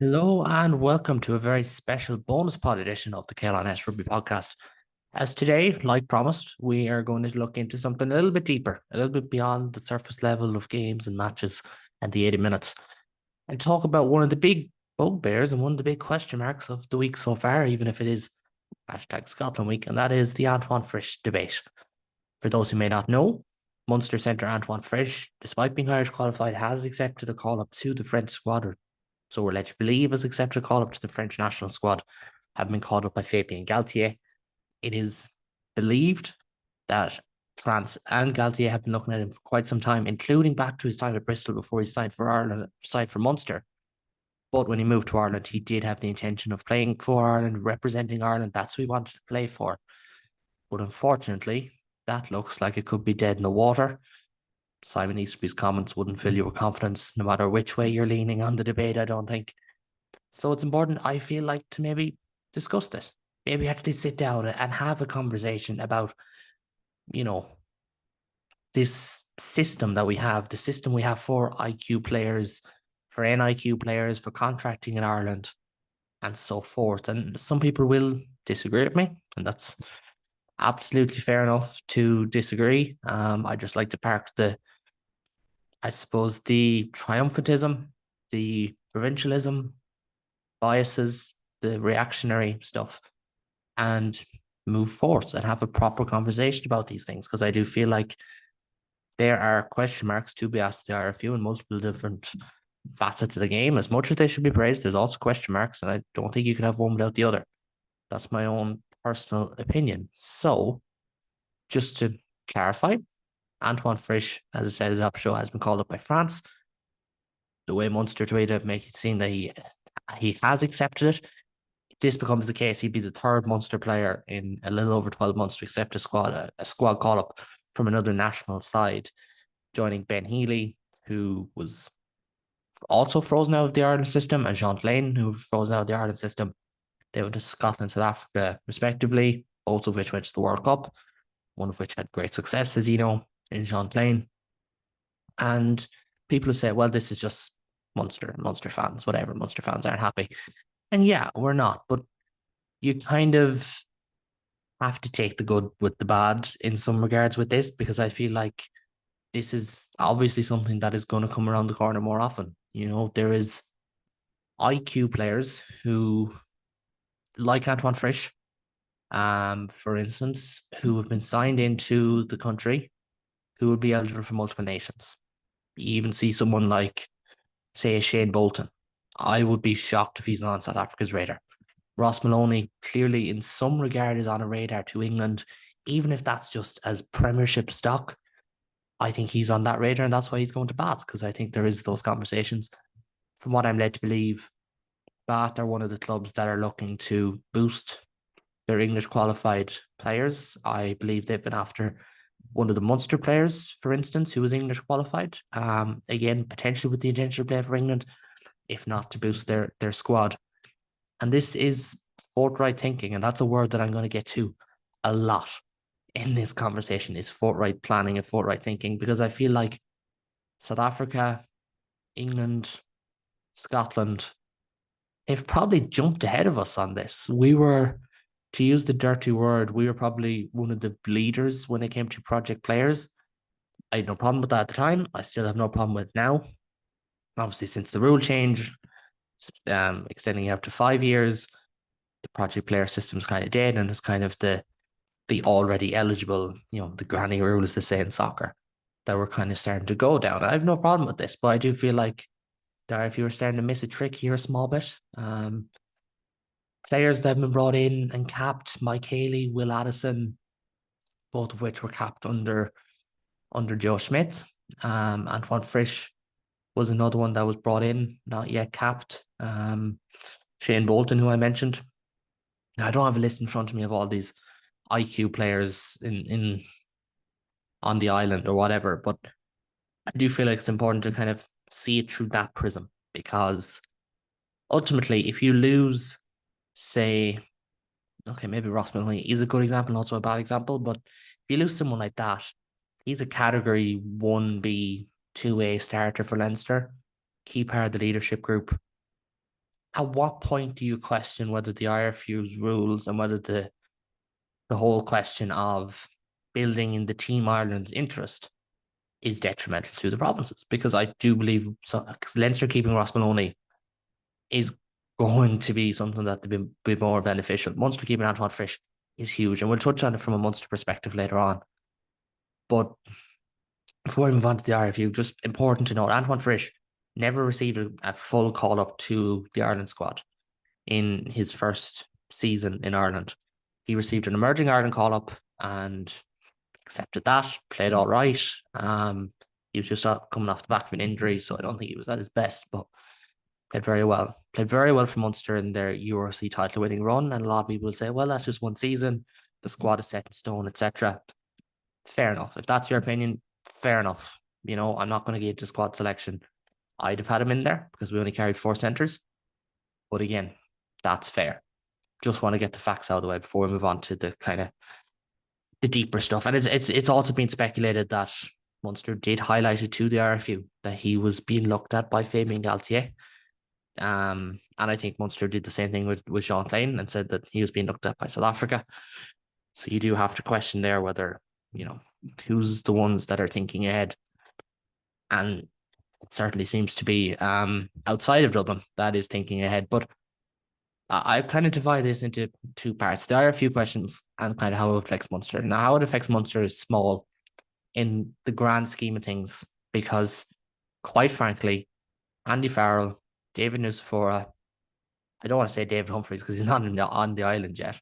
Hello and welcome to a very special bonus pod edition of the KLNS Rugby Podcast. As today, like promised, we are going to look into something a little bit deeper, a little bit beyond the surface level of games and matches and the 80 minutes, and talk about one of the big bugbears and one of the big question marks of the week so far, even if it is hashtag Scotland week, and that is the Antoine Frisch debate. For those who may not know, Munster centre Antoine Frisch, despite being Irish qualified, has accepted a call up to the French squad, so we're led to believe has accepted a call up to the French national squad, having been called up by Fabien Galtier. It is believed that France and Galtier have been looking at him for quite some time, including back to his time at Bristol before he signed for Ireland, signed for Munster. But when he moved to Ireland, he did have the intention of playing for Ireland, representing Ireland. That's who he wanted to play for. But unfortunately, that looks like it could be dead in the water. Simon Easterby's comments wouldn't fill you with confidence, no matter which way you're leaning on the debate, I don't think. So it's important, I feel like, to maybe discuss this. Maybe actually sit down and have a conversation about, you know, this system that we have, the system we have for IQ players, for NIQ players, for contracting in Ireland, and so forth. And some people will disagree with me, and that's absolutely fair enough to disagree. I just like to park I suppose, the triumphantism, the provincialism, biases, the reactionary stuff, and move forward and have a proper conversation about these things. Because I do feel like there are question marks to be asked the IRFU in multiple different facets of the game. As much as they should be praised, there's also question marks, and I don't think you can have one without the other. That's my own personal opinion. So, just to clarify, Antoine Frisch, as I said, his up show has been called up by France. The way Munster tweeted make it seem that he has accepted it. If this becomes the case, he'd be the third Munster player in a little over 12 months to accept a squad call up from another national side, joining Ben Healy, who was also frozen out of the Ireland system, and Jean Lane, who was frozen out of the Ireland system. They went to Scotland, South Africa, respectively, both of which went to the World Cup, one of which had great success, as you know, in Jean Lane. And people say, well, this is just Munster fans, whatever. Munster fans aren't happy. And yeah, we're not, but you kind of have to take the good with the bad in some regards with this, because I feel like this is obviously something that is going to come around the corner more often. You know, there is IQ players who, like Antoine Frisch, for instance, who have been signed into the country who will be eligible for multiple nations. You even see someone like, say, Shane Bolton. I would be shocked if he's not on South Africa's radar. Ross Maloney clearly, in some regard, is on a radar to England, even if that's just as Premiership stock. I think he's on that radar, and that's why he's going to Bath, because I think there is those conversations. From what I'm led to believe, Bath are one of the clubs that are looking to boost their English qualified players. I believe they've been after one of the Munster players, for instance, who was English qualified. Again, potentially with the intention to play for England, if not to boost their squad. And this is forthright thinking, and that's a word that I'm going to get to a lot in this conversation, is forthright planning and forthright thinking, because I feel like South Africa, England, Scotland, they've probably jumped ahead of us on this. We were, to use the dirty word, we were probably one of the leaders when it came to project players. I had no problem with that at the time. I still have no problem with it now. Obviously, since the rule change, extending it up to 5 years, the project player system is kind of dead, and it's kind of the already eligible, the granny rule, as they say in soccer, that we're kind of starting to go down. I have no problem with this, but I do feel like that if you were starting to miss a trick here a small bit, players that have been brought in and capped, Mike Haley, Will Addison, both of which were capped under Joe Schmidt. Antoine Frisch was another one that was brought in, not yet capped. Shane Bolton, who I mentioned. Now, I don't have a list in front of me of all these IQ players in on the island or whatever, but I do feel like it's important to kind of see it through that prism, because ultimately, if you lose, say, okay, maybe Ross Milne is a good example, also a bad example, but if you lose someone like that, he's a category 1B, 2A starter for Leinster, key part of the leadership group. at what point do you question whether the IRFU's rules and whether the whole question of building in the Team Ireland's interest is detrimental to the provinces? Because I do believe Leinster keeping Ross Maloney is going to be something that will be more beneficial. Munster keeping Antoine Frisch is huge, and we'll touch on it from a Munster perspective later on. But before we move on to the IRFU, just important to note, Antoine Frisch never received a full call up to the Ireland squad in his first season in Ireland. He received an emerging Ireland call up and accepted that, played all right. He was just coming off the back of an injury, so I don't think he was at his best, but played very well. Played very well for Munster in their URC title winning run. And a lot of people say, well, that's just one season. The squad is set in stone, etc. Fair enough. If that's your opinion, fair enough. You know, I'm not going to get to squad selection. I'd have had him in there because we only carried 4 centres. But again, that's fair. Just want to get the facts out of the way before we move on to the kind of the deeper stuff. And it's also been speculated that Munster did highlight it to the IRFU that he was being looked at by Fabien Galtier. And I think Munster did the same thing with Jean Klein and said that he was being looked at by South Africa. So you do have to question there whether, you know, who's the ones that are thinking ahead. And it certainly seems to be outside of Dublin that is thinking ahead. But I kind of divide this into 2 parts. There are a few questions and kind of how it affects Munster. Now, how it affects Munster is small in the grand scheme of things because, quite frankly, Andy Farrell, David Nucifora, I don't want to say David Humphreys because he's not on the island yet.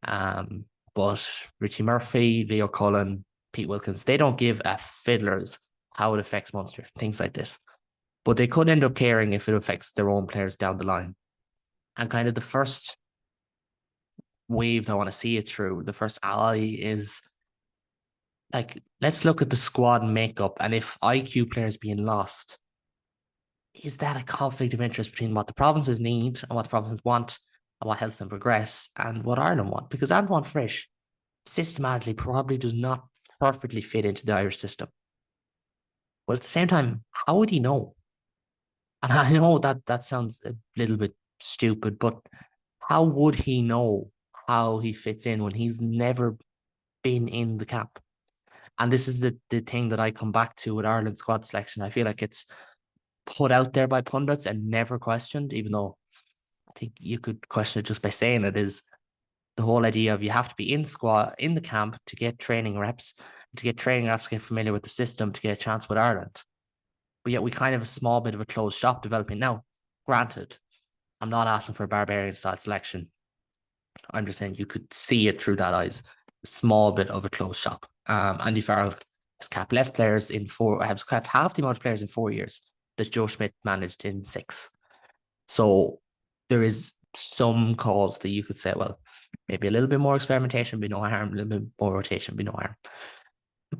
But Richie Murphy, Leo Cullen, Pete Wilkins, they don't give a fiddler's how it affects Munster, things like this. But they could end up caring if it affects their own players down the line. And kind of the first wave I want to see it through, the first ally is like, let's look at the squad makeup. And if IQ players being lost, is that a conflict of interest between what the provinces need and what the provinces want and what helps them progress and what Ireland want? Because Antoine Frisch systematically probably does not perfectly fit into the Irish system. But at the same time, how would he know? And I know that sounds a little bit stupid, but how would he know how he fits in when he's never been in the camp? And this is the thing that I come back to with Ireland squad selection. I feel like it's put out there by pundits and never questioned, even though I think you could question it just by saying it, is the whole idea of you have to be in the camp to get training reps, to get familiar with the system, to get a chance with Ireland. But yet we kind of have a small bit of a closed shop developing. Now, granted, I'm not asking for a barbarian style selection. I'm just saying you could see it through that eyes. A small bit of a closed shop. Andy Farrell has capped less players has capped half the amount of players in 4 years that Joe Schmidt managed in 6. So there is some calls that you could say, well, maybe a little bit more experimentation be no harm, a little bit more rotation be no harm.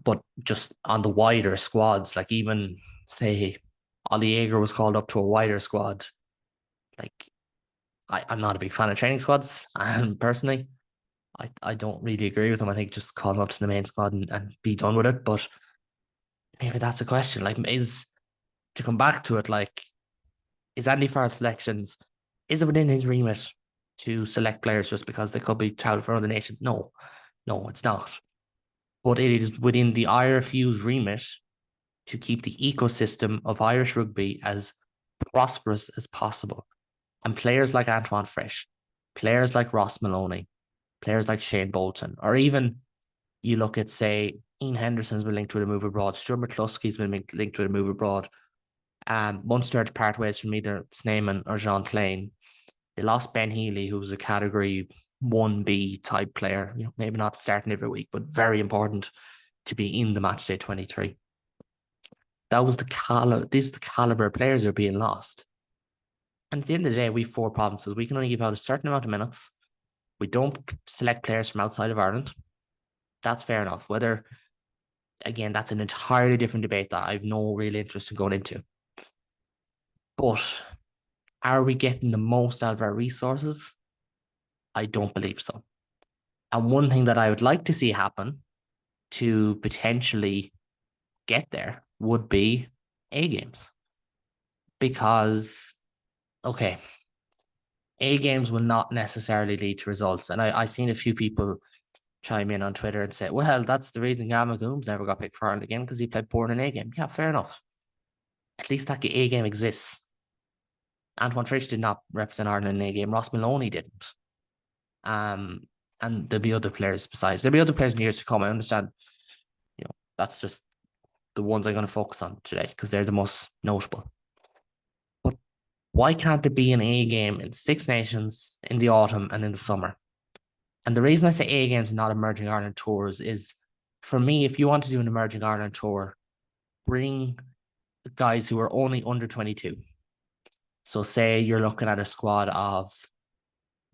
But just on the wider squads, like even say Ollie Yeager was called up to a wider squad. Like I'm not a big fan of training squads, and personally, I don't really agree with them. I think just call them up to the main squad and be done with it. But maybe that's a question. Like, is to come back to it, like, is Andy Farrell's selections, is it within his remit to select players just because they could be touted for other nations? No, it's not. But it is within the IRFU's remit to keep the ecosystem of Irish rugby as prosperous as possible. And players like Antoine Frisch, players like Ross Maloney, players like Shane Bolton, or even you look at, say, Ian Henderson's been linked with a move abroad, Stuart McCluskey's been linked with a move abroad. Munster had to part ways from either Sneeman or Jean Klein. They lost Ben Healy, who was a category 1B type player, you know, maybe not starting every week, but very important to be in the match day 23. That was this is the caliber of players that are being lost. And at the end of the day, we have 4 provinces. We can only give out a certain amount of minutes. We don't select players from outside of Ireland. That's fair enough. Whether, again, that's an entirely different debate that I have no real interest in going into. But are we getting the most out of our resources? I don't believe so. And one thing that I would like to see happen to potentially get there would be A games. Because, okay, A games will not necessarily lead to results. And I seen a few people chime in on Twitter and say, well, that's the reason Gamma Gooms never got picked for Ireland again, because he played poor in an A game. Yeah, fair enough. At least that A game exists. Antoine Frisch did not represent Ireland in an A game. Ross Maloney didn't. And there'll be other players besides. There'll be other players in years to come. I understand, that's just the ones I'm going to focus on today because they're the most notable. But why can't there be an A game in Six Nations in the autumn and in the summer? And the reason I say A games and not emerging Ireland tours is, for me, if you want to do an emerging Ireland tour, bring guys who are only under 22. So say you're looking at a squad of,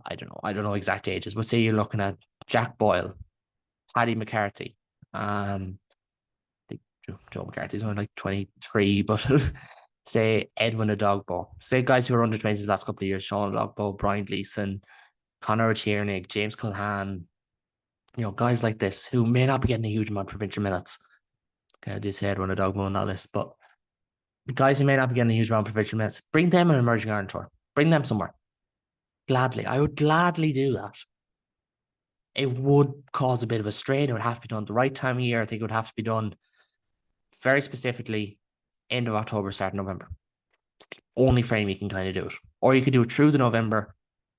I don't know exact ages, but say you're looking at Jack Boyle, Paddy McCarthy, Joe McCarthy's only like 23, but say Edwin Adogbo, say guys who are under 20s the last couple of years, Sean Adogbo, Brian Gleeson, Conor Tiernig, James Culhan, guys like this who may not be getting a huge amount of provincial minutes. Okay, I did say Edwin Adogbo on that list, but the guys who may not be getting a huge amount of provincial minutes, bring them an emerging Ireland tour. Bring them somewhere. Gladly. I would gladly do that. It would cause a bit of a strain. It would have to be done at the right time of year. I think it would have to be done very specifically end of October, start of November. It's the only frame you can kind of do it. Or you could do it through the November,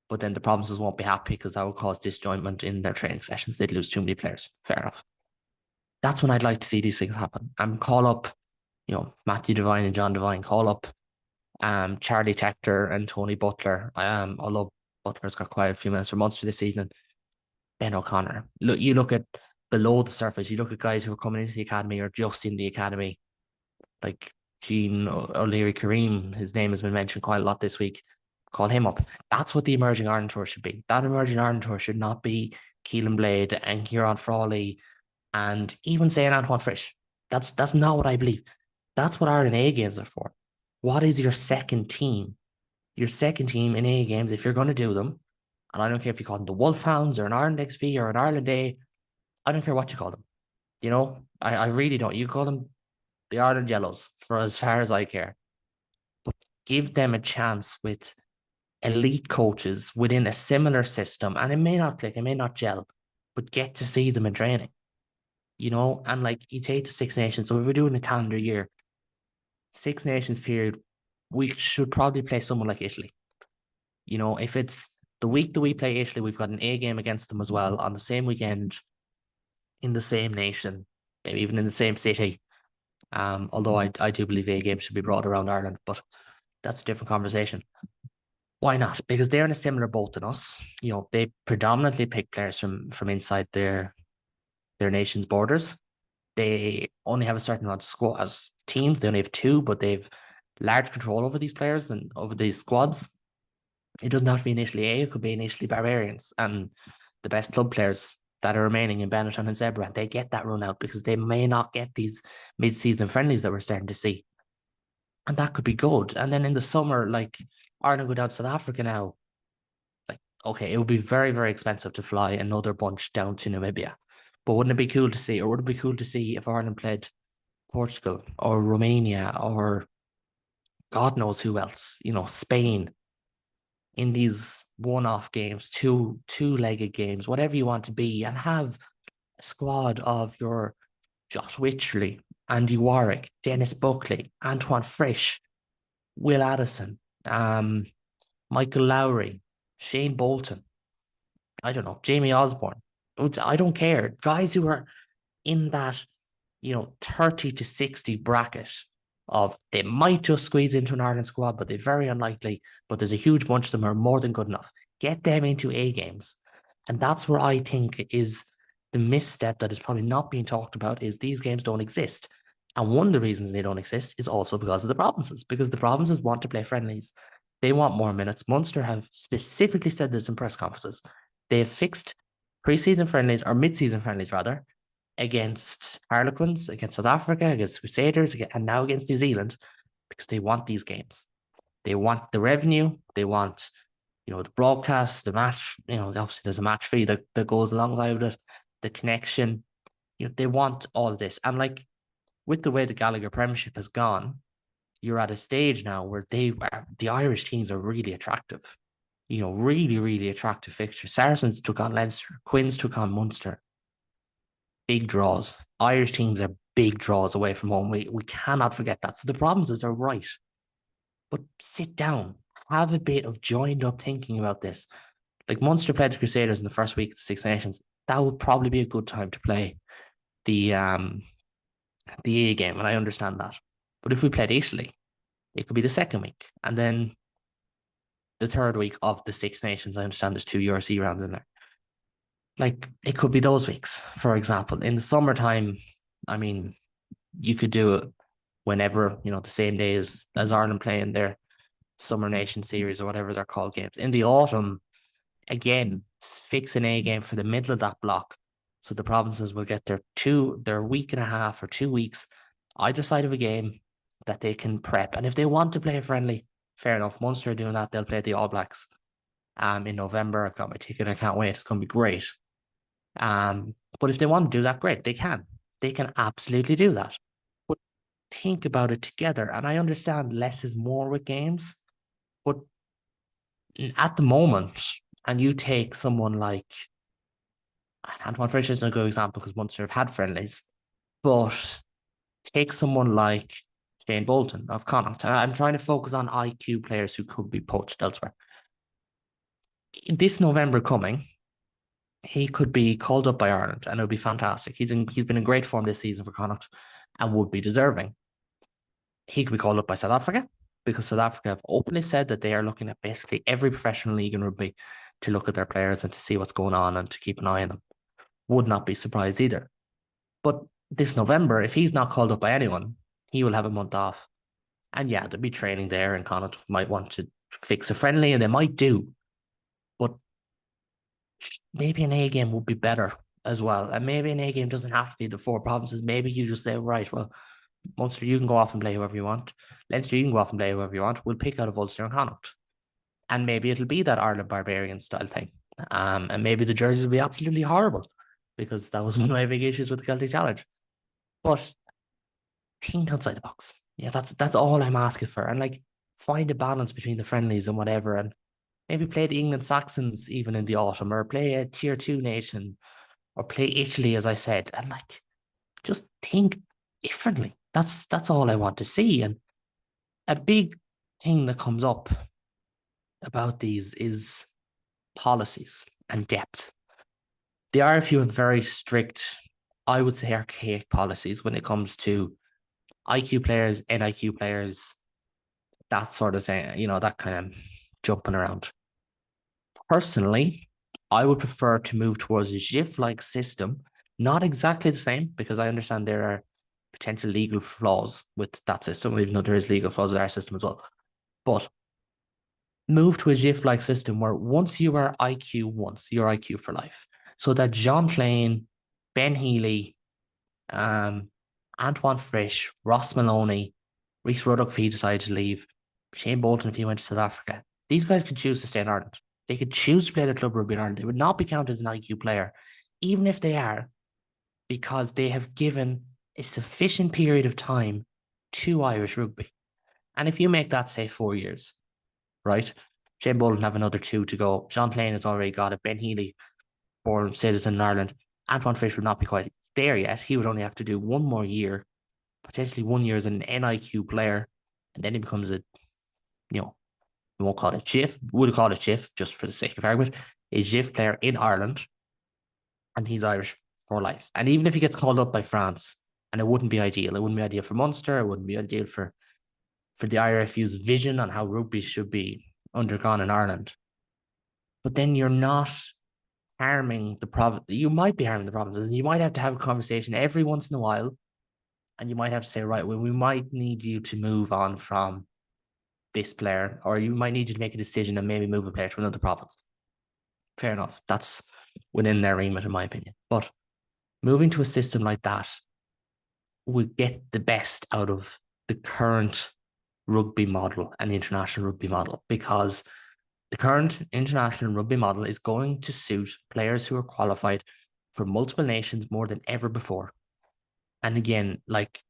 but then the provinces won't be happy because that will cause disjointment in their training sessions. They'd lose too many players. Fair enough. That's when I'd like to see these things happen. And call up, Matthew Devine and John Devine. Call up Charlie Tector and Tony Butler. Although Butler's got quite a few minutes for Munster this season. Ben O'Connor. You look at below the surface. You look at guys who are coming into the academy or just in the academy, like Jean O'Leary Kareem. His name has been mentioned quite a lot this week. Call him up. That's what the emerging Ireland tour should be. That emerging Ireland tour should not be Keelan Blade and Kieran Frawley and even saying Antoine Frisch. That's not what I believe. That's what Ireland A games are for. What is your second team? Your second team in A games, if you're going to do them, and I don't care if you call them the Wolfhounds or an Ireland XV or an Ireland A, I don't care what you call them. I really don't. You call them the Ireland Yellows for as far as I care. But give them a chance with elite coaches within a similar system. And it may not click, it may not gel, but get to see them in training. And like you take the Six Nations. So if we're doing a calendar year, Six Nations period, we should probably play someone like Italy. If it's the week that we play Italy, we've got an A game against them as well on the same weekend, in the same nation, maybe even in the same city. Although I do believe A games should be brought around Ireland, but that's a different conversation. Why not? Because they're in a similar boat than us. They predominantly pick players from inside their nation's borders. They only have a certain amount of squad teams. They only have two, but they've large control over these players and over these squads. It doesn't have to be initially A, it could be initially Barbarians and the best club players that are remaining in Benetton and Zebra. They get that run out because they may not get these mid-season friendlies that we're starting to see. And that could be good. And then in the summer, like Ireland go down to South Africa now. Like, okay, it would be very, very expensive to fly another bunch down to Namibia. But wouldn't it be cool to see, or would it be cool to see if Ireland played Portugal or Romania or God knows who else, Spain, in these one-off games, two-legged games, whatever you want to be, and have a squad of your Josh Wycherley, Andy Warwick, Dennis Buckley, Antoine Frisch, Will Addison, Michael Lowry, Shane Bolton, I don't know, Jamie Osborne. I don't care. Guys who are in that, 30 to 60 bracket of they might just squeeze into an Ireland squad, but they're very unlikely. But there's a huge bunch of them who are more than good enough. Get them into A games. And that's where I think is the misstep that is probably not being talked about is these games don't exist. And one of the reasons they don't exist is also because of the provinces, because the provinces want to play friendlies. They want more minutes. Munster have specifically said this in press conferences. They have fixed pre-season friendlies, or mid-season friendlies rather, against Harlequins, against South Africa, against Crusaders, and now against New Zealand, because they want these games. They want the revenue. They want, the broadcast, the match. Obviously there's a match fee that goes alongside with it, the connection. They want all of this. And like with the way the Gallagher Premiership has gone, you're at a stage now where the Irish teams are really attractive. really, really attractive fixture. Saracens took on Leinster, Quins took on Munster. Big draws. Irish teams are big draws away from home. We cannot forget that. So the problems is they're right. But sit down, have a bit of joined up thinking about this. Like Munster played the Crusaders in the first week of the Six Nations. That would probably be a good time to play the A game, and I understand that. But if we played Italy, it could be the second week, and then the third week of the Six Nations. I understand there's two URC rounds in there. Like it could be those weeks, for example. In the summertime, I mean, you could do it whenever, the same day as Ireland playing their Summer Nation series or whatever they're called games. In the autumn, again, fix an A game for the middle of that block. So the provinces will get their week and a half or 2 weeks either side of a game that they can prep. And if they want to play a friendly, fair enough. Munster are doing that. They'll play the All Blacks in November. I've got my ticket. I can't wait. It's going to be great. But if they want to do that, great. They can. They can absolutely do that. But think about it together. And I understand less is more with games. But at the moment, and you take someone like Antoine Frisch isn't a good example because Munster have had friendlies, but take someone like Shane Bolton of Connacht. I'm trying to focus on IQ players who could be poached elsewhere. This November coming, he could be called up by Ireland and it would be fantastic. He's been in great form this season for Connacht and would be deserving. He could be called up by South Africa because South Africa have openly said that they are looking at basically every professional league in rugby to look at their players and to see what's going on and to keep an eye on them. Would not be surprised either. But this November, if he's not called up by anyone, he will have a month off. And yeah, there'll be training there and Connacht might want to fix a friendly and they might do. But maybe an A game would be better as well. And maybe an A game doesn't have to be the four provinces. Maybe you just say, right, well, Munster, you can go off and play whoever you want. Leinster, you can go off and play whoever you want. We'll pick out of Ulster and Connacht. And maybe it'll be that Ireland Barbarian style thing. And maybe the jerseys will be absolutely horrible because that was one of my big issues with the Celtic Challenge. But think outside the box. Yeah, that's all I'm asking for. And like find a balance between the friendlies and whatever. And maybe play the England Saxons even in the autumn, or play a tier 2 nation, or play Italy, as I said. And like just think differently. That's all I want to see. And a big thing that comes up about these is policies and depth. The IRFU have very strict, I would say archaic policies when it comes to IQ players, NIQ players, that sort of thing, that kind of jumping around. Personally, I would prefer to move towards a GIF-like system, not exactly the same, because I understand there are potential legal flaws with that system, even though there is legal flaws with our system as well. But move to a GIF-like system where once you are IQ once, you're IQ for life. So that John Plain, Ben Healy, Antoine Frisch, Ross Maloney, Rhys Ruddock if he decided to leave, Shane Bolton if he went to South Africa. These guys could choose to stay in Ireland. They could choose to play the club rugby in Ireland. They would not be counted as an IQ player, even if they are, because they have given a sufficient period of time to Irish rugby. And if you make that, say, 4 years, right? Shane Bolton have another 2 to go. John Plain has already got it. Ben Healy, born citizen in Ireland. Antoine Frisch would not be quite there yet. He would only have to do 1 more year, potentially 1 year as an NIQ player, and then he becomes a, we won't call it GIF, we'll call it GIF just for the sake of argument, a GIF player in Ireland, and he's Irish for life. And even if he gets called up by France, and it wouldn't be ideal, it wouldn't be ideal for Munster, it wouldn't be ideal for the IRFU's vision on how rugby should be undergone in Ireland. But then you're not harming the province. You might be harming the provinces. You might have to have a conversation every once in a while, and you might have to say, right, well, we might need you to move on from this player, or you might need you to make a decision and maybe move a player to another province. Fair enough. That's within their remit, in my opinion. But moving to a system like that would get the best out of the current rugby model and the international rugby model, because the current international rugby model is going to suit players who are qualified for multiple nations more than ever before. And again, like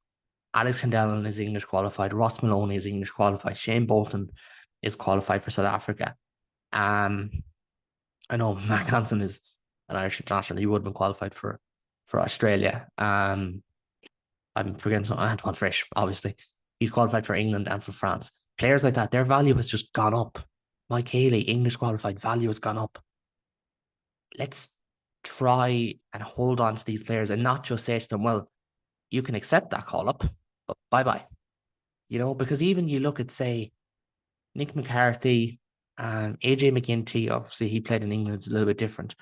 Alex Candellin is English qualified, Ross Maloney is English qualified, Shane Bolton is qualified for South Africa. Um, I know Matt Hansen is an Irish international. He would have been qualified for Australia. I'm forgetting some Antoine Frisch, obviously. He's qualified for England and for France. Players like that, their value has just gone up. Mike Haley, English qualified, value has gone up. Let's try and hold on to these players and not just say to them, well, you can accept that call up, but bye bye. Because even you look at, say, Nick McCarthy, AJ McGinty, obviously he played in England, it's a little bit different,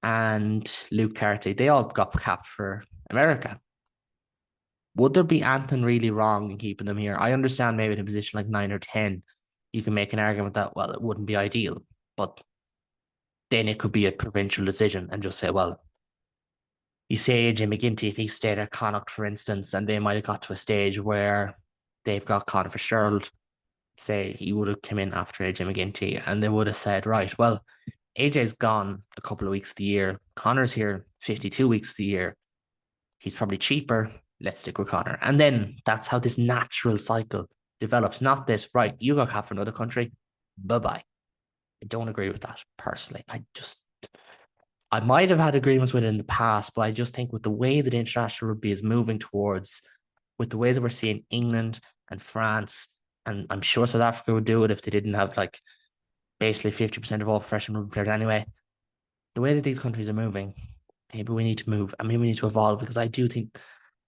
and Luke Carty, they all got capped for America. Would there be anything really wrong in keeping them here? I understand maybe in a position like 9 or 10, you can make an argument that, well, it wouldn't be ideal, but then it could be a provincial decision and just say, well, you say AJ McGinty, if he stayed at Connacht, for instance, and they might have got to a stage where they've got Conor Fitzgerald, say he would have come in after AJ McGinty, and they would have said, right, well, AJ's gone a couple of weeks of the year. Conor's here 52 weeks of the year. He's probably cheaper. Let's stick with Conor. And then that's how this natural cycle develops. Not this, right, you got capped for another country. Bye-bye. I don't agree with that personally. I might have had agreements with it in the past, but I just think with the way that international rugby is moving towards, with the way that we're seeing England and France, and I'm sure South Africa would do it if they didn't have like basically 50% of all professional rugby players anyway. The way that these countries are moving, maybe we need to move and maybe we need to evolve, because I do think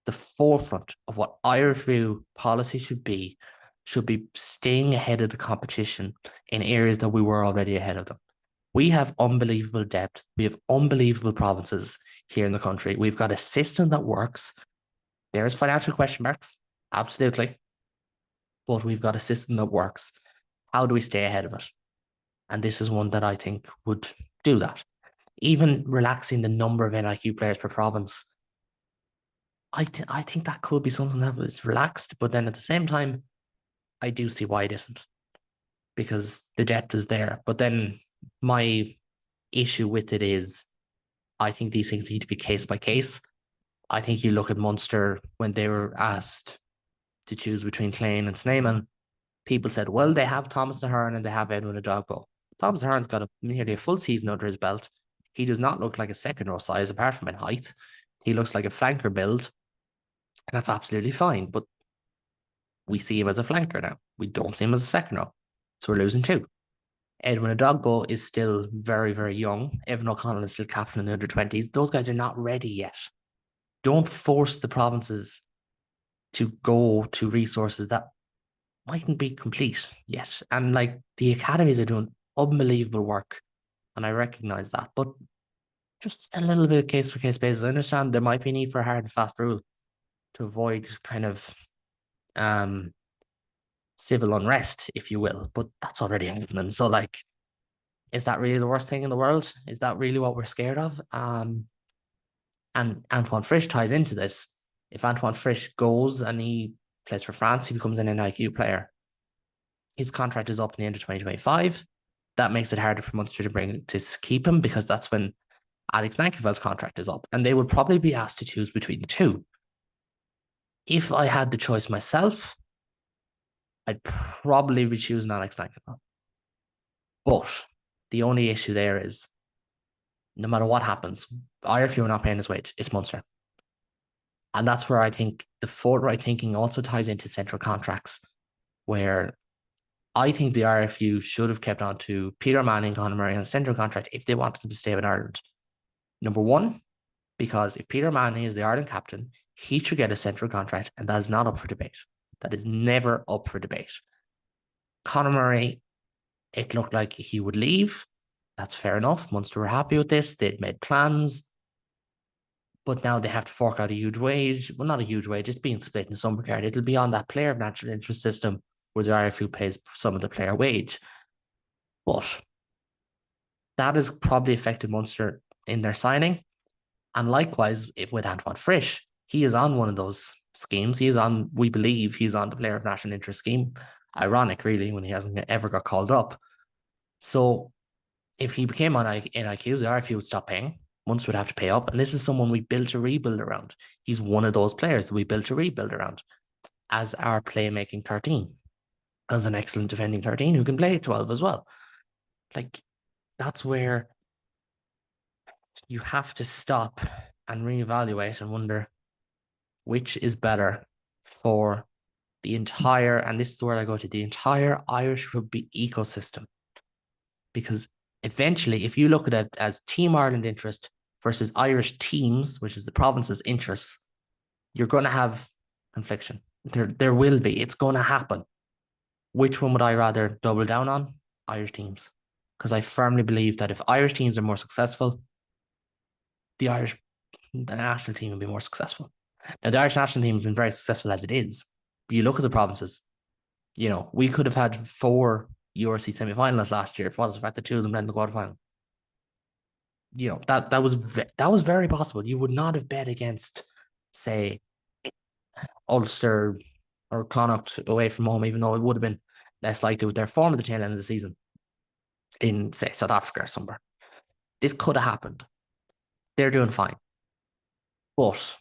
the forefront of what IRFU policy should be staying ahead of the competition in areas that we were already ahead of them. We have unbelievable depth. We have unbelievable provinces here in the country. We've got a system that works. There's financial question marks, absolutely. But we've got a system that works. How do we stay ahead of it? And this is one that I think would do that. Even relaxing the number of NIQ players per province, I think that could be something that was relaxed. But then at the same time, I do see why it isn't, because the depth is there. But then my issue with it is, I think these things need to be case by case. I think you look at Munster when they were asked to choose between Clane and Snyman, people said, well, they have Thomas Ahern and they have Edwin Adogbo. Thomas Ahern's got nearly a full season under his belt. He does not look like a second row size apart from in height. He looks like a flanker build, and that's absolutely fine. But we see him as a flanker now. We don't see him as a second row. So we're losing two. Edwin Adogbo is still very, very young. Evan O'Connell is still captain in the under-20s. Those guys are not ready yet. Don't force the provinces to go to resources that mightn't be complete yet. And like the academies are doing unbelievable work, and I recognize that. But just a little bit of case for case basis. I understand there might be a need for a hard and fast rule to avoid kind of civil unrest, if you will, but that's already happening. So like, is that really the worst thing in the world? Is that really what we're scared of? And Antoine Frisch ties into this. If Antoine Frisch goes and he plays for France, he becomes an NIQ player. His contract is up in the end of 2025. That makes it harder for Munster to keep him, because that's when Alex Nankervel's contract is up, and they would probably be asked to choose between the two. If I had the choice myself, I'd probably be choosing Alex Nankervel. But the only issue there is, no matter what happens, IRFU are not paying his wage. It's Munster. And that's where I think the forthright thinking also ties into central contracts, where I think the IRFU should have kept on to Peter Manning, Conor Murray on a central contract if they wanted them to stay with Ireland. Number one, because if Peter Manning is the Ireland captain, he should get a central contract, and that is not up for debate. That is never up for debate. Conor Murray, it looked like he would leave. That's fair enough. Munster were happy with this. They'd made plans. But now they have to fork out a huge wage. Well, not a huge wage. It's being split in some regard. It'll be on that player of natural interest system where the IRFU pays some of the player wage. But that has probably affected Munster in their signing. And likewise, with Antoine Frisch, he is on one of those schemes. We believe he's on the player of national interest scheme. Ironic, really, when he hasn't ever got called up. So if he became on NIQ, the IRFU would stop paying. Munster would have to pay up. And this is someone we built a rebuild around. He's one of those players that we built a rebuild around as our playmaking 13, as an excellent defending 13 who can play 12 as well. Like, that's where you have to stop and reevaluate and wonder which is better for the entire, and this is where I go to, the entire Irish rugby ecosystem. Because eventually, if you look at it as Team Ireland interest versus Irish teams, which is the province's interests, you're going to have confliction. There will be. It's going to happen. Which one would I rather double down on? Irish teams. Because I firmly believe that if Irish teams are more successful, the national team will be more successful. Now, the Irish national team has been very successful as it is. But you look at the provinces, we could have had 4 URC semi-finalists last year if it was the fact that 2 of them led in the quarterfinal. That was very possible. You would not have bet against, say, Ulster or Connacht away from home, even though it would have been less likely with their form at the tail end of the season in, say, South Africa or somewhere. This could have happened. They're doing fine. But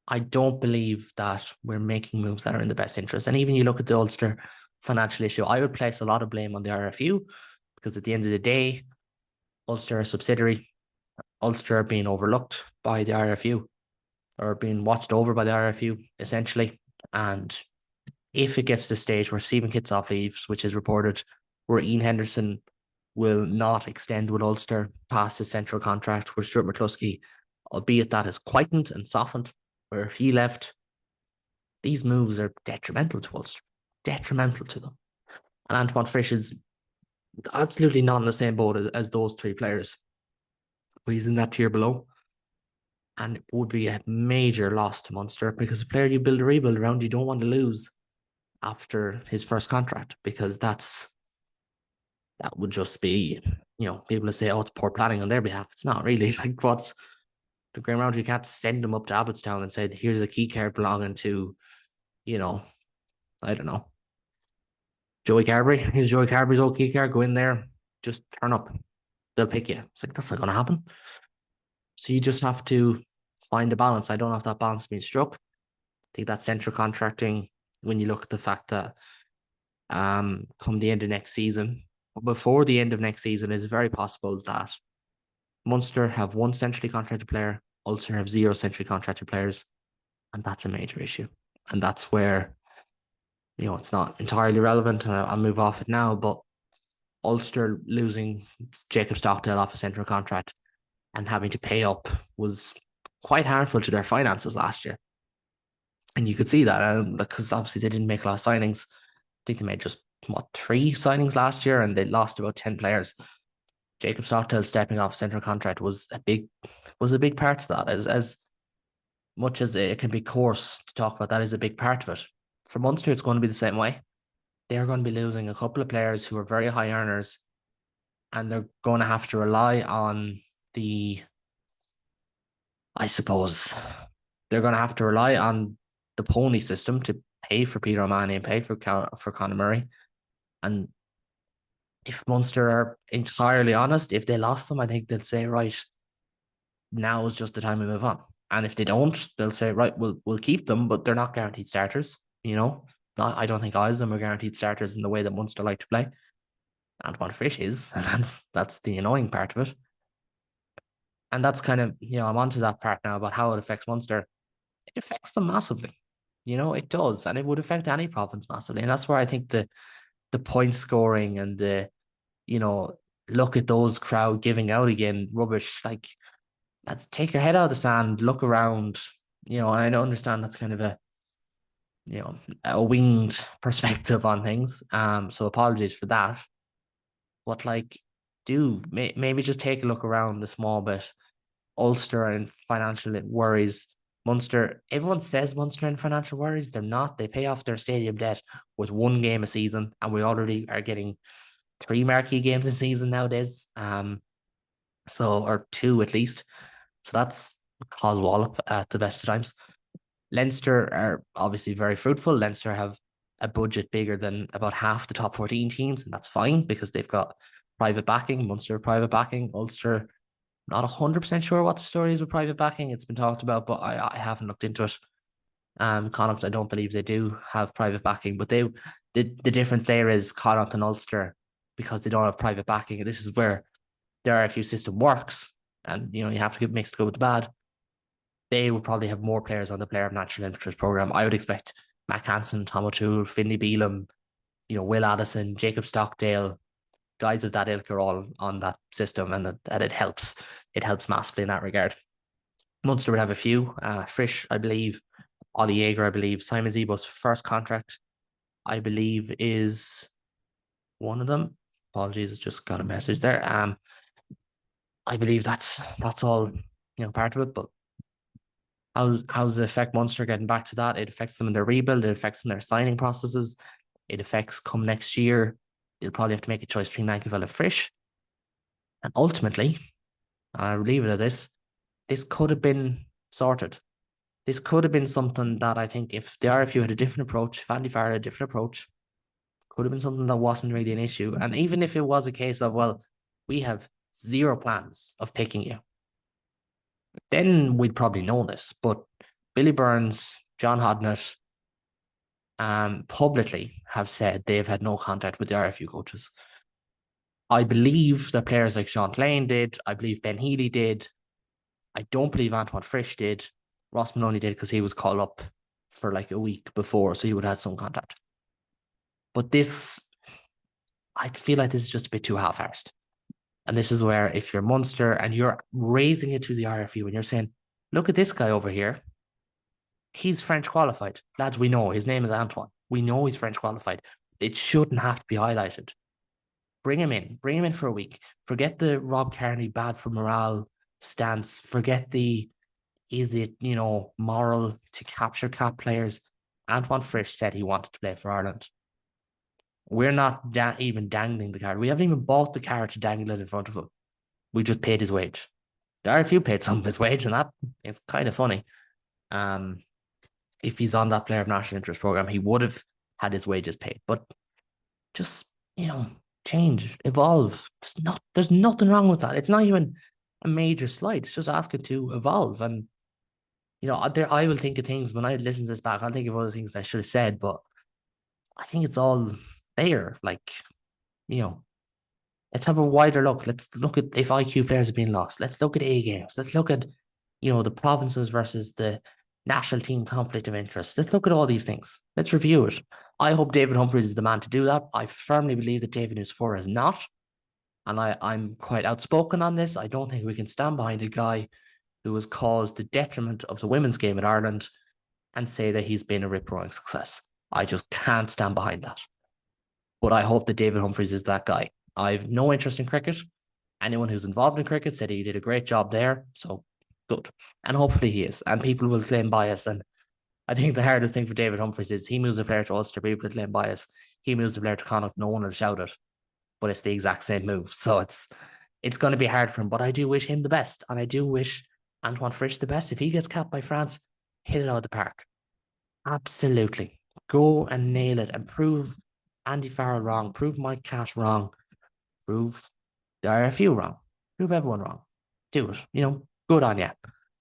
I don't believe that we're making moves that are in the best interest. And even you look at the Ulster financial issue, I would place a lot of blame on the IRFU because at the end of the day, Ulster are a subsidiary. Ulster are being overlooked by the IRFU or being watched over by the IRFU, essentially. And if it gets to the stage where Stephen Kitsoff leaves, which is reported, where Ian Henderson will not extend with Ulster past his central contract, where Stuart McCluskey, albeit that is quietened and softened, where if he left, these moves are detrimental to Ulster, detrimental to them. And Antoine Frisch is absolutely not in the same boat as those 3 players. But he's in that tier below. And it would be a major loss to Munster because a player you build a rebuild around, you don't want to lose after his first contract, because that would just be, people say, oh, it's poor planning on their behalf. It's not really. Like, what's the grand round? You can't send them up to Abbottstown and say, here's a key card belonging to, I don't know, Joey Carberry. Here's Joey Carberry's old key card. Go in there, just turn up. They'll pick you. It's like, that's not going to happen. So you just have to find a balance. I don't know if that balance being struck. I think that central contracting, when you look at the fact that come the end of next season, before the end of next season, it's very possible that Munster have 1 centrally contracted player, Ulster have 0 centrally contracted players, and that's a major issue. And that's where, it's not entirely relevant, and I'll move off it now, but Ulster losing Jacob Stockdale off a central contract and having to pay up was quite harmful to their finances last year. And you could see that because obviously they didn't make a lot of signings. I think they made just, 3 signings last year, and they lost about 10 players. Jacob Stockdale stepping off central contract was a big part of that. As much as it can be coarse to talk about, that is a big part of it. For Munster, it's going to be the same way. They're going to be losing a couple of players who are very high earners, and they're going to have to rely on the pony system to pay for Peter O'Mahony and pay for Conor Murray. And if Munster are entirely honest, if they lost them, I think they'll say, right, now is just the time to move on. And if they don't, they'll say, right, we'll keep them, but they're not guaranteed starters. I don't think either of them are guaranteed starters in the way that Munster like to play. Antoine Frisch is, and that's the annoying part of it. And that's kind of, I'm onto that part now about how it affects Munster. It affects them massively. It does, and it would affect any province massively. And that's where I think the point scoring and the, look at those crowd giving out again, rubbish. Like, let's take your head out of the sand, look around. And I understand that's kind of a winged perspective on things. So apologies for that. But maybe just take a look around a small bit. Ulster and financial worries. Munster, everyone says Munster in financial worries. They're not. They pay off their stadium debt with 1 game a season, and we already are getting 3 marquee games a season nowadays. Or 2 at least. So that's cause wallop at the best of times. Leinster are obviously very fruitful. Leinster have a budget bigger than about half the top 14 teams, and that's fine because they've got private backing. Munster private backing. Ulster, not 100% sure what the story is with private backing. It's been talked about, but I haven't looked into it. Connacht, I don't believe they do have private backing, but the difference there is Connacht and Ulster because they don't have private backing. And this is where the IRFU system works. And, you have to get mixed good with the bad. They would probably have more players on the player of national interest program. I would expect Matt Hansen, Tom O'Toole, Finlay Beelum, Will Addison, Jacob Stockdale, guys of that ilk are all on that system, and that it helps. It helps massively in that regard. Munster would have a few. Frisch, I believe. Ollie Jaeger, I believe. Simon Zebo's first contract, I believe, is one of them. Apologies, it's just got a message there. I believe that's all, part of it. But how's it affect Munster getting back to that? It affects them in their rebuild. It affects them in their signing processes. It affects come next year. They'll probably have to make a choice between Mankivell and Frisch. And ultimately, and I'll leave it at this could have been sorted. This could have been something that I think if the IRFU had a different approach, if Andy Farr had a different approach, could have been something that wasn't really an issue. And even if it was a case of, well, we have zero plans of picking you, then we'd probably know this. But Billy Burns, John Hodnett, publicly have said they've had no contact with the IRFU coaches. I believe that players like Sean Lane did. I believe Ben Healy did. I don't believe Antoine Frisch did. Ross Maloney did because he was called up for like a week before, so he would have had some contact. But this, I feel like this is just a bit too half-arsed. And this is where if you're Munster and you're raising it to the IRFU and you're saying, look at this guy over here. He's French qualified. Lads, we know. His name is Antoine. We know he's French qualified. It shouldn't have to be highlighted. Bring him in. Bring him in for a week. Forget the Rob Kearney bad for morale stance. Forget the, is it, moral to capture cap players? Antoine Frisch said he wanted to play for Ireland. We're not even dangling the card. We haven't even bought the card to dangle it in front of him. We just paid his wage. The IRFU paid some of his wage, and that is kind of funny. If he's on that player of national interest program, he would have had his wages paid. But just, change, evolve. There's nothing wrong with that. It's not even a major slight. It's just asking to evolve. And, I will think of things when I listen to this back. I'll think of other things I should have said, but I think it's all there. Like, let's have a wider look. Let's look at if IQ players are being lost. Let's look at A games. Let's look at, the provinces versus the national team conflict of interest. Let's look at all these things. Let's review it. I hope David Humphreys is the man to do that. I firmly believe that David Nusfor is not. And I'm quite outspoken on this. I don't think we can stand behind a guy who has caused the detriment of the women's game in Ireland and say that he's been a rip-roaring success. I just can't stand behind that. But I hope that David Humphreys is that guy. I've no interest in cricket. Anyone who's involved in cricket said he did a great job there. So good. And hopefully he is. And people will claim bias. And I think the hardest thing for David Humphreys is he moves a player to Ulster, people will claim bias. He moves a player to Connacht, no one will shout it. But it's the exact same move. So it's going to be hard for him. But I do wish him the best. And I do wish Antoine Frisch the best. If he gets capped by France, hit it out of the park. Absolutely. Go and nail it and prove Andy Farrell wrong. Prove Mike Catt wrong. Prove the IRFU wrong. Prove everyone wrong. Do it. Good on you.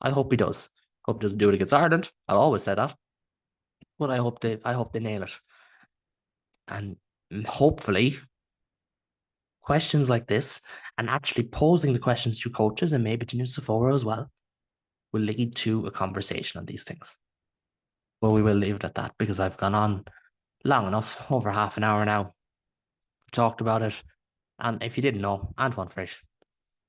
I hope he does. Hope he doesn't do it against Ireland. I'll always say that. But I hope they nail it. And hopefully questions like this and actually posing the questions to coaches and maybe to Nusfor as well will lead to a conversation on these things. But we will leave it at that because I've gone on long enough, over half an hour now, talked about it. And if you didn't know, Antoine Frisch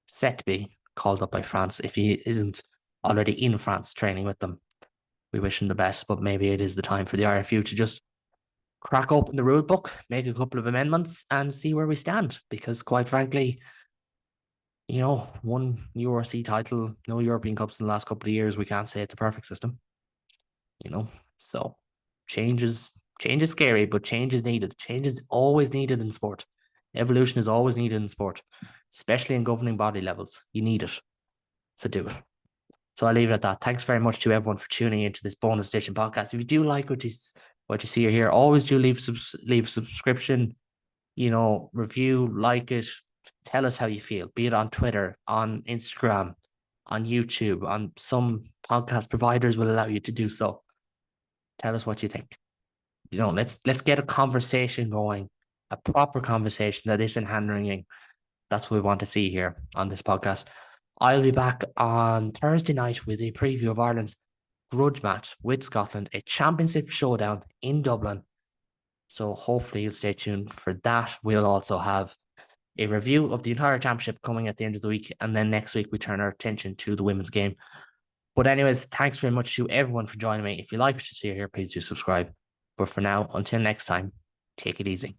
set to be called up by France if he isn't already in France training with them. We wish him the best, but maybe it is the time for the IRFU to just crack open the rule book, make a couple of amendments and see where we stand. Because quite frankly, one URC title, no European Cups in the last couple of years, we can't say it's a perfect system. So change is scary, but change is needed. Change is always needed in sport. Evolution is always needed in sport, especially in governing body levels. You need it. So do it. So I'll leave it at that. Thanks very much to everyone for tuning into this bonus edition podcast. If you do like what you see here, always do leave subscription, review, like it, tell us how you feel, be it on Twitter, on Instagram, on YouTube, on some podcast providers will allow you to do so. Tell us what you think. Let's get a conversation going a proper conversation that isn't hand wringing. That's what we want to see here on this podcast. I'll be back on Thursday night with a preview of Ireland's grudge match with Scotland, a championship showdown in Dublin. So hopefully you'll stay tuned for that. We'll also have a review of the entire championship coming at the end of the week. And then next week, we turn our attention to the women's game. But anyways, thanks very much to everyone for joining me. If you like what you see here, please do subscribe. But for now, until next time, take it easy.